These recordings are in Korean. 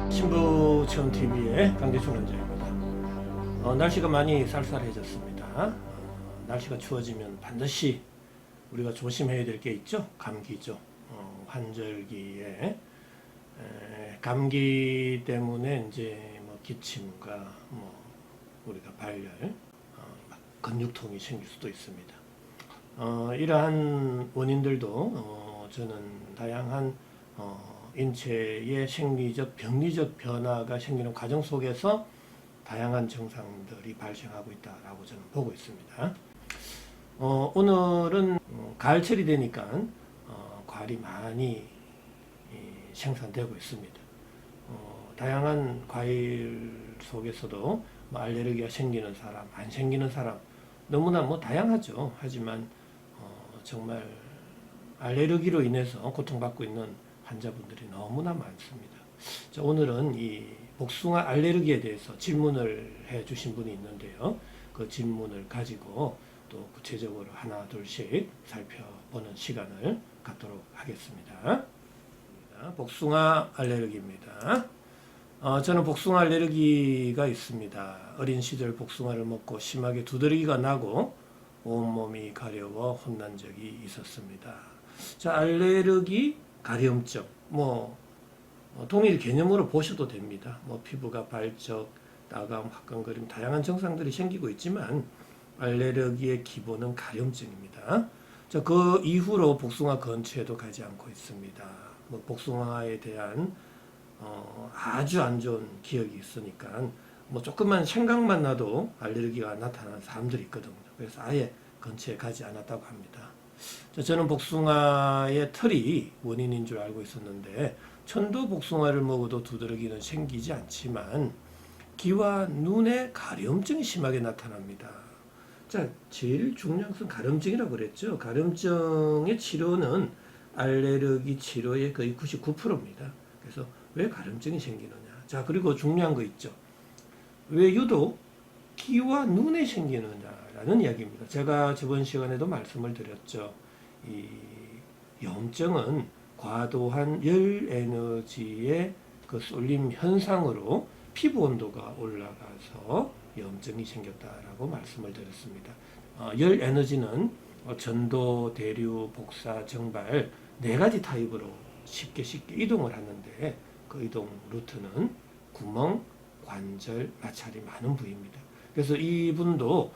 신부체험TV의 강대중 원장입니다. 날씨가 많이 쌀쌀해졌습니다. 날씨가 추워지면 반드시 우리가 조심해야 될 게 있죠. 감기죠. 환절기에 감기 때문에 이제 뭐 기침과 뭐 우리가 발열, 근육통이 생길 수도 있습니다. 이러한 원인들도 저는 다양한 인체의 생리적, 병리적 변화가 생기는 과정 속에서 다양한 증상들이 발생하고 있다라고 저는 보고 있습니다. 오늘은 가을철이 되니까 과일이 많이 생산되고 있습니다. 다양한 과일 속에서도 뭐 알레르기가 생기는 사람, 안 생기는 사람 너무나 뭐 다양하죠. 하지만 정말 알레르기로 인해서 고통받고 있는 환자분들이 너무나 많습니다. 자, 오늘은 이 복숭아 알레르기에 대해서 질문을 해 주신 분이 있는데요. 그 질문을 가지고 또 구체적으로 하나 둘씩 살펴보는 시간을 갖도록 하겠습니다. 복숭아 알레르기입니다. 저는 복숭아 알레르기가 있습니다. 어린 시절 복숭아를 먹고 심하게 두드러기가 나고 온몸이 가려워 혼난 적이 있었습니다. 자, 알레르기, 가려움증, 동일 개념으로 보셔도 됩니다. 피부가 발적, 따가움, 화끈거림, 다양한 증상들이 생기고 있지만 알레르기의 기본은 가려움증입니다. 자, 그 이후로 복숭아 근처에도 가지 않고 있습니다. 복숭아에 대한 아주 안 좋은 기억이 있으니까 조금만 생각만 나도 알레르기가 나타나는 사람들이 있거든요. 그래서 아예 근처에 가지 않았다고 합니다. 자, 저는 복숭아의 털이 원인인 줄 알고 있었는데 천도 복숭아를 먹어도 두드러기는 생기지 않지만 귀와 눈에 가려움증이 심하게 나타납니다. 자, 제일 중요한 것은 가려움증이라고 그랬죠. 가려움증의 치료는 알레르기 치료의 거의 99%입니다. 그래서 왜 가려움증이 생기느냐. 자, 그리고 중요한 거 있죠. 왜 유독 귀와 눈에 생기느냐라는 이야기입니다. 제가 저번 시간에도 말씀을 드렸죠. 이 염증은 과도한 열 에너지의 그 쏠림 현상으로 피부 온도가 올라가서 염증이 생겼다라고 말씀을 드렸습니다. 열 에너지는 전도, 대류, 복사, 정발 네 가지 타입으로 쉽게 이동을 하는데 그 이동 루트는 구멍, 관절, 마찰이 많은 부위입니다. 그래서 이분도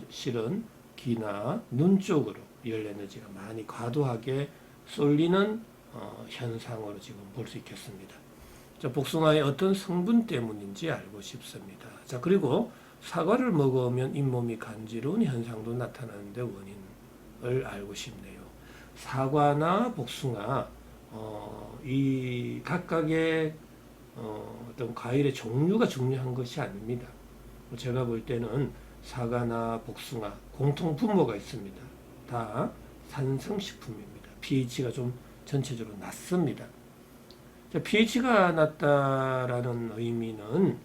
실은 귀나 눈 쪽으로 열 에너지가 많이 과도하게 쏠리는 현상으로 지금 볼 수 있겠습니다. 자, 복숭아의 어떤 성분 때문인지 알고 싶습니다. 자, 그리고 사과를 먹으면 잇몸이 간지러운 현상도 나타나는데 원인을 알고 싶네요. 사과나 복숭아, 이 각각의 어떤 과일의 종류가 중요한 것이 아닙니다. 제가 볼 때는 사과나 복숭아 공통 분모가 있습니다. 다 산성식품입니다. pH가 좀 전체적으로 낮습니다. 자, pH가 낮다라는 의미는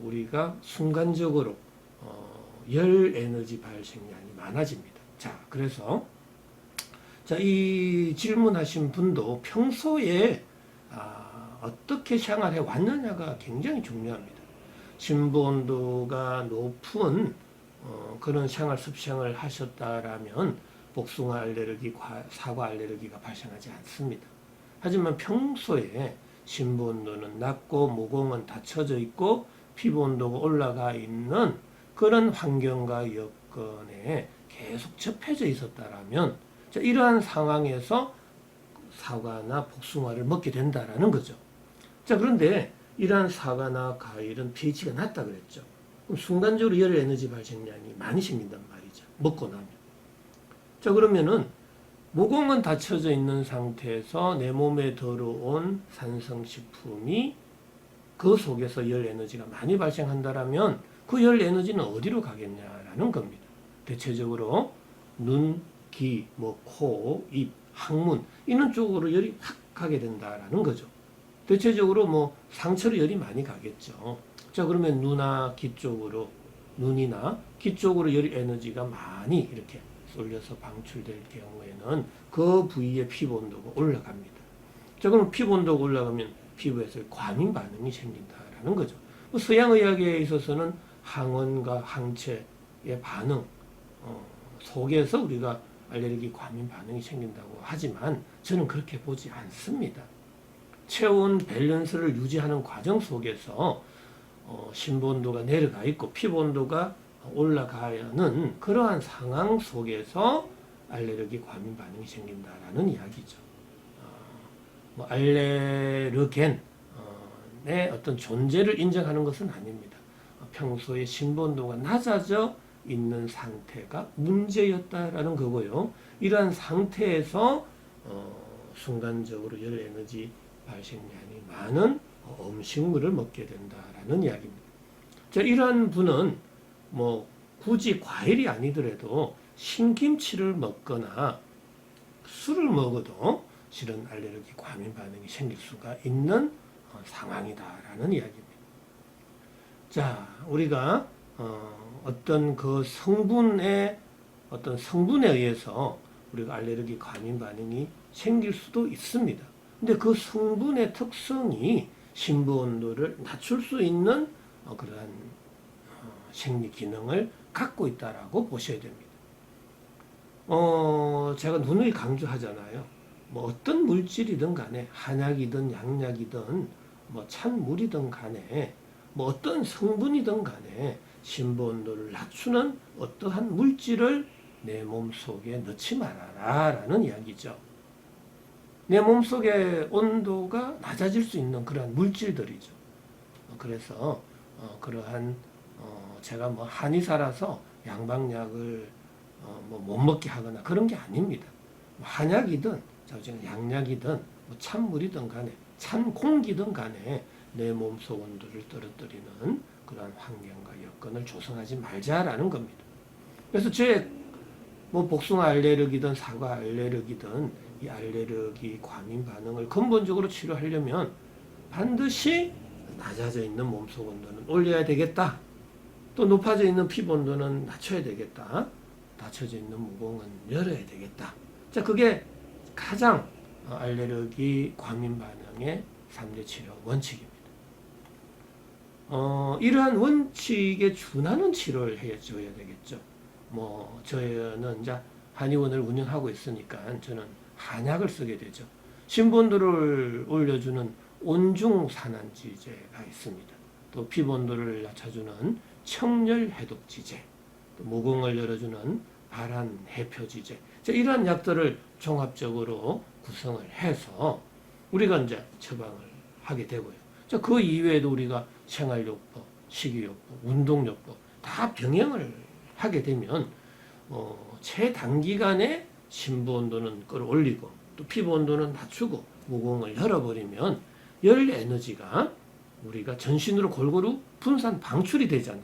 우리가 순간적으로 열 에너지 발생량이 많아집니다. 자, 그래서 이 질문하신 분도 평소에 어떻게 생활해 왔느냐가 굉장히 중요합니다. 심부 온도가 높은 그런 생활 습생을 하셨다라면 복숭아 알레르기, 사과 알레르기가 발생하지 않습니다. 하지만 평소에 심부 온도는 낮고 모공은 닫혀져 있고 피부 온도가 올라가 있는 그런 환경과 여건에 계속 접해져 있었다라면 이러한 상황에서 사과나 복숭아를 먹게 된다라는 거죠. 자, 그런데 이러한 사과나 과일은 pH가 낮다 그랬죠. 그럼 순간적으로 열 에너지 발생량이 많이 생긴단 말이죠. 먹고 나면. 자, 그러면은 모공은 닫혀져 있는 상태에서 내 몸에 들어온 산성식품이 그 속에서 열 에너지가 많이 발생한다라면 그 열 에너지는 어디로 가겠냐라는 겁니다. 대체적으로 눈, 귀, 코, 입, 항문 이런 쪽으로 열이 확 가게 된다라는 거죠. 대체적으로 상처로 열이 많이 가겠죠. 자, 그러면 눈이나 귀 쪽으로 열 에너지가 많이 이렇게 쏠려서 방출될 경우에는 그 부위의 피부 온도가 올라갑니다. 자, 그럼 피부 온도가 올라가면 피부에서 과민 반응이 생긴다라는 거죠. 뭐 서양의학에 있어서는 항원과 항체의 반응 속에서 우리가 알레르기 과민 반응이 생긴다고 하지만 저는 그렇게 보지 않습니다. 체온 밸런스를 유지하는 과정 속에서 심부 온도가 내려가 있고 피부 온도가 올라가는 그러한 상황 속에서 알레르기 과민 반응이 생긴다라는 이야기죠. 뭐 알레르겐의 어떤 존재를 인정하는 것은 아닙니다. 평소에 심부 온도가 낮아져 있는 상태가 문제였다라는 거고요. 이러한 상태에서 순간적으로 열 에너지 발생량이 많은 음식물을 먹게 된다라는 이야기입니다. 자, 이러한 분은 뭐 굳이 과일이 아니더라도 신김치를 먹거나 술을 먹어도 실은 알레르기 과민 반응이 생길 수가 있는 상황이다라는 이야기입니다. 자, 우리가 어떤 그 성분에 의해서 우리가 알레르기 과민 반응이 생길 수도 있습니다. 근데 그 성분의 특성이 심부 온도를 낮출 수 있는 그러한 생리 기능을 갖고 있다라고 보셔야 됩니다. 제가 누누이 강조하잖아요. 뭐 어떤 물질이든 간에 한약이든 양약이든 뭐 찬물이든 간에 뭐 어떤 성분이든 간에 심부 온도를 낮추는 어떠한 물질을 내 몸속에 넣지 말아라 라는 이야기죠. 내 몸속의 온도가 낮아질 수 있는 그러한 물질들이죠. 그래서 그러한 제가 뭐 한의사라서 양방약을 뭐 못 먹게 하거나 그런 게 아닙니다. 한약이든 양약이든 뭐 찬물이든 간에 찬 공기든 간에 내 몸속 온도를 떨어뜨리는 그러한 환경과 여건을 조성하지 말자라는 겁니다. 그래서 뭐 복숭아 알레르기든 사과 알레르기든 이 알레르기 과민 반응을 근본적으로 치료하려면 반드시 낮아져 있는 몸속 온도는 올려야 되겠다. 또 높아져 있는 피부 온도는 낮춰야 되겠다. 닫혀져 있는 모공은 열어야 되겠다. 자, 그게 가장 알레르기 과민 반응의 3대 치료 원칙입니다. 이러한 원칙에 준하는 치료를 해줘야 되겠죠. 뭐 저는 이제 한의원을 운영하고 있으니까 저는 한약을 쓰게 되죠. 심부 온도를 올려주는 온중산안지제가 있습니다. 또 피부 온도를 낮춰주는 청열해독지제, 또 모공을 열어주는 발한해표지제. 이러한 약들을 종합적으로 구성을 해서 우리가 이제 처방을 하게 되고요. 그 이외에도 우리가 생활요법, 식이요법, 운동요법 다 병행을 하게 되면 최단기간에 심부 온도는 끌어올리고 또 피부 온도는 낮추고 모공을 열어버리면 열 에너지가 우리가 전신으로 골고루 분산 방출이 되잖아요.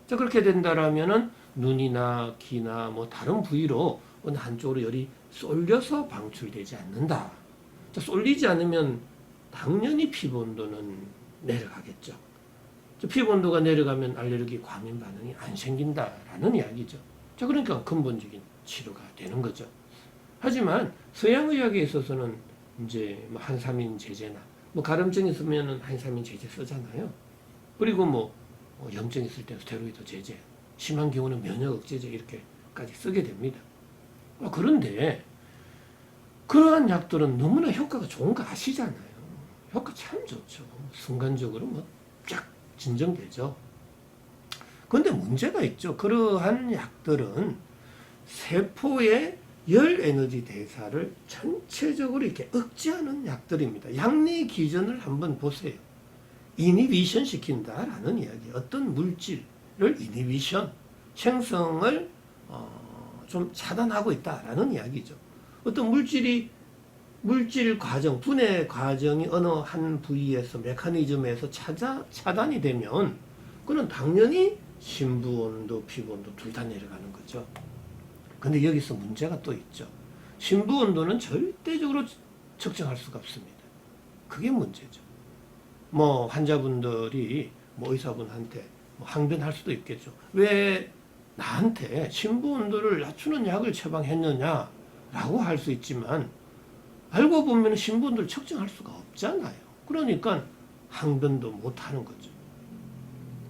자, 그렇게 된다라면은 눈이나 귀나 뭐 다른 부위로 어느 한쪽으로 열이 쏠려서 방출되지 않는다. 자, 쏠리지 않으면 당연히 피부 온도는 내려가겠죠. 피부 온도가 내려가면 알레르기 과민 반응이 안 생긴다라는 이야기죠. 자, 그러니까 근본적인 치료가 되는 거죠. 하지만 서양의학에 있어서는 이제 뭐 한삼인 제제나 뭐 가려움증 있으면은 한삼인 제제 쓰잖아요. 그리고 뭐 염증 있을 때 스테로이드 제제, 심한 경우는 면역 억제제 이렇게까지 쓰게 됩니다. 그런데 그러한 약들은 너무나 효과가 좋은 거 아시잖아요. 효과 참 좋죠. 순간적으로 뭐 쫙 진정되죠. 그런데 문제가 있죠. 그러한 약들은 세포의 열 에너지 대사를 전체적으로 이렇게 억제하는 약들입니다. 양리 기전을 한번 보세요. 이니비션 시킨다라는 이야기. 어떤 물질을 이니비션, 생성을 좀 차단하고 있다라는 이야기죠. 어떤 물질 과정, 분해 과정이 어느 한 부위에서 메커니즘에서 차단이 되면 그는 당연히 심부 온도, 피부 온도 둘 다 내려가는 거죠. 근데 여기서 문제가 또 있죠. 심부 온도는 절대적으로 측정할 수가 없습니다. 그게 문제죠. 뭐 환자분들이 뭐 의사분한테 뭐 항변할 수도 있겠죠. 왜 나한테 신부온도를 낮추는 약을 처방했느냐라고 할 수 있지만 알고 보면 신부온도를 측정할 수가 없잖아요. 그러니까 항변도 못하는 거죠.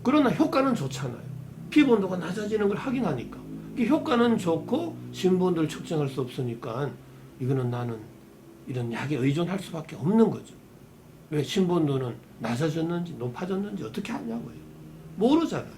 그러나 효과는 좋잖아요. 피부 온도가 낮아지는 걸 확인하니까. 효과는 좋고 신부온도를 측정할 수 없으니까 이거는 나는 이런 약에 의존할 수밖에 없는 거죠. 왜 신부온도는 낮아졌는지 높아졌는지 어떻게 아냐고요. 모르잖아요.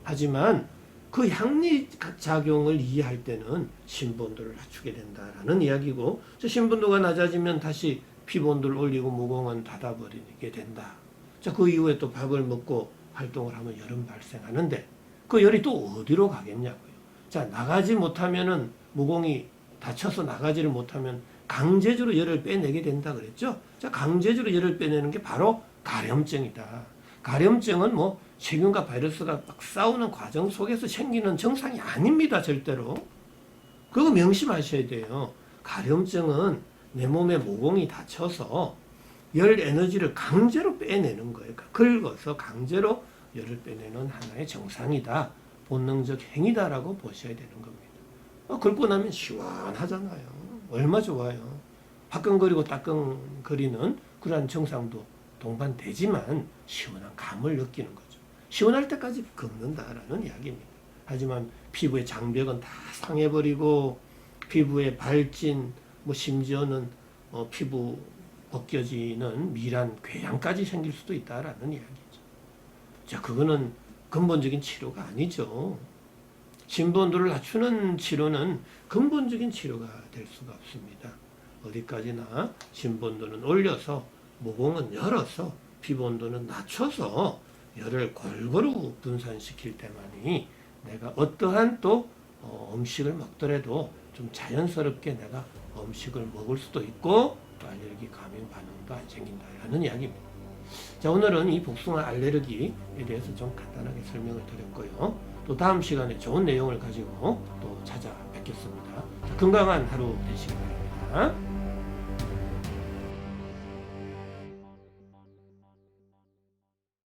하지만 그 양리작용을 이해할 때는 신부온도를 낮추게 된다라는 이야기고, 신부온도가 낮아지면 다시 피부온도를 올리고 모공은 닫아버리게 된다. 자, 그 이후에 또 밥을 먹고 활동을 하면 열은 발생하는데 그 열이 또 어디로 가겠냐고요. 자, 나가지 못하면은 모공이 닫혀서 나가지를 못하면 강제적으로 열을 빼내게 된다 그랬죠. 자, 강제적으로 열을 빼내는 게 바로 가려움증이다. 가려움증은 뭐 세균과 바이러스가 막 싸우는 과정 속에서 생기는 증상이 아닙니다. 절대로. 그거 명심하셔야 돼요. 가려움증은 내 몸에 모공이 닫혀서 열 에너지를 강제로 빼내는 거예요. 긁어서 강제로 열을 빼내는 하나의 정상이다. 본능적 행위다라고 보셔야 되는 겁니다. 긁고 나면 시원하잖아요. 얼마 좋아요. 화끈거리고 따끔거리는 그러한 증상도 동반되지만 시원한 감을 느끼는 거죠. 시원할 때까지 긁는다라는 이야기입니다. 하지만 피부의 장벽은 다 상해버리고 피부에 발진, 뭐 심지어는 피부 벗겨지는 미란, 궤양까지 생길 수도 있다라는 이야기죠. 자, 그거는 근본적인 치료가 아니죠. 신부온도를 낮추는 치료는 근본적인 치료가 될 수가 없습니다. 어디까지나 신부온도는 올려서 모공은 열어서 피부온도는 낮춰서 열을 골고루 분산시킬 때만이 내가 어떠한 또 음식을 먹더라도 좀 자연스럽게 내가 음식을 먹을 수도 있고 또 알레르기 감염 반응도 안 생긴다라는 이야기입니다. 자, 오늘은 이 복숭아 알레르기에 대해서 좀 간단하게 설명을 드렸고요. 또 다음 시간에 좋은 내용을 가지고 또 찾아뵙겠습니다. 자, 건강한 하루 되시기 바랍니다.